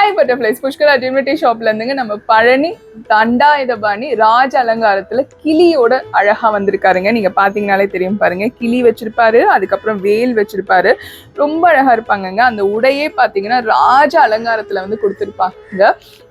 Hi butterflies, Pushkara divinity ஷாப்ல இருந்துங்க நம்ம பழனி தண்டாயுதபாணி ராஜ அலங்காரத்துல கிளியோட அழகா வந்திருக்காருங்க. நீங்க பாத்தீங்கன்னாலே தெரியும் பாருங்க, கிளி வச்சிருப்பாரு, அதுக்கப்புறம் வேல் வச்சிருப்பாரு, ரொம்ப அழகா இருப்பாங்கங்க. அந்த உடையே பாத்தீங்கன்னா ராஜ அலங்காரத்துல வந்து கொடுத்துருப்பாங்க.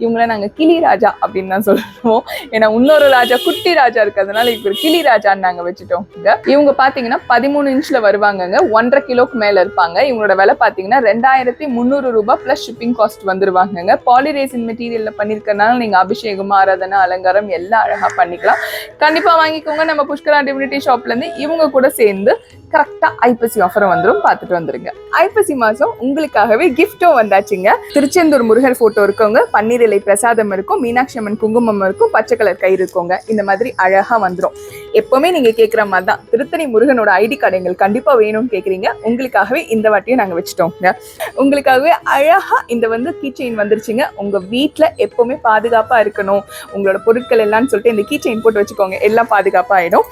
இவங்கள நாங்க கிளி ராஜா அப்படின்னு தான் சொல்லுவோம். ஏன்னா இன்னொரு ராஜா குட்டி ராஜா இருக்கிறதுனால இப்ப கிளி ராஜான்னு நாங்க வச்சுட்டோம். இவங்க பாத்தீங்கன்னா 13 இன்ச்ல வருவாங்கங்க. 1.5 கிலோக்கு மேல இருப்பாங்க. இவங்களோட விலை பாத்தீங்கன்னா 2300 ரூபாய் பிளஸ் ஷிப்பிங் காஸ்ட் வந்துருவாங்க. பாலிரேசின் மெட்டீரியல்ல பண்ணிருக்கனால நீங்க அபிஷேகம், ஆராதனை, அலங்காரம் எல்லாம் அழகா பண்ணிக்கலாம். கண்டிப்பா வாங்கிக்கோங்க. நம்ம புஷ்கரா டிவினிட்டி ஷாப்ல இருந்து இவங்க கூட சேர்ந்து கரெக்டா ஐப்பசி ஆஃபர் வந்துரும், பார்த்துட்டு வந்துருங்க. ஐப்பசி மாசம் உங்களுக்காகவே கிஃப்டும் வந்தாச்சுங்க. திருச்செந்தூர் முருகர் போட்டோ இருக்கவங்க, பன்னீர் இலை பிரசாதம் இருக்கும், மீனாட்சி அம்மன் குங்குமம் இருக்கும், பச்சை கலர் கயிறு இருக்கோங்க. இந்த மாதிரி அழகா வந்துடும். எப்பவுமே நீங்க கேட்கிற மாதிரி தான் திருத்தணி முருகனோட ஐடி கார்டு எங்களுக்கு கண்டிப்பா வேணும்னு கேக்குறீங்க. உங்களுக்காகவே இந்த வாட்டியும் நாங்க வச்சுட்டோங்க. உங்களுக்காகவே அழகா இந்த வந்து கீ செயின் வந்துருச்சுங்க. உங்க வீட்டுல எப்பவுமே பாதுகாப்பா இருக்கணும், உங்களோட பொருட்கள் எல்லாம் சொல்லிட்டு இந்த கீ செயின் போட்டு வச்சுக்கோங்க, எல்லாம் பாதுகாப்பா ஆயிடும்.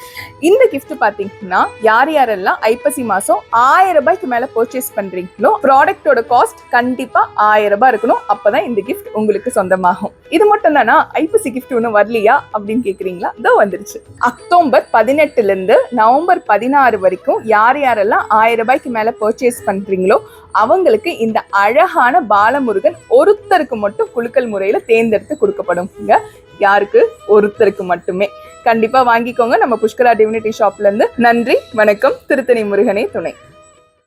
இந்த கிஃப்ட் பாத்தீங்கன்னா யாரெல்லாம் ஐப்பசி மாசம் 1000 ரூபாய்க்கு மேல பர்ச்சேஸ் பண்றீங்களோ ப்ராடக்டோட காஸ்ட் கண்டிப்பா 1000 ரூபாய் இருக்கணும். அப்பதான் இந்த கிஃப்ட் உங்களுக்கு சொந்தமாகும். இது மட்டும் தானா, ஐப்பசி கிஃப்ட் ஒன்னும் வரலையா அப்படின்னு கேக்குறீங்களா? இதோ வந்துருச்சு. அக்டோபர் 18 இருந்து நவம்பர் 16 வரைக்கும் யாரெல்லாம் 1000 ரூபாய்க்கு மேல பர்ச்சேஸ் பண்றீங்களோ அவங்களுக்கு இந்த அழகான பாலமுருகன் ஒருத்தருக்கு மட்டும் குலுக்கல் முறையில தேர்ந்தெடுத்து கொடுக்கப்படும். யாருக்கு? ஒருத்தருக்கு மட்டுமே. கண்டிப்பா வாங்கிக்கோங்க நம்ம புஷ்கரா டிவினிட்டி ஷாப்ல இருந்து. நன்றி, வணக்கம். திருத்தணி முருகனே துணை.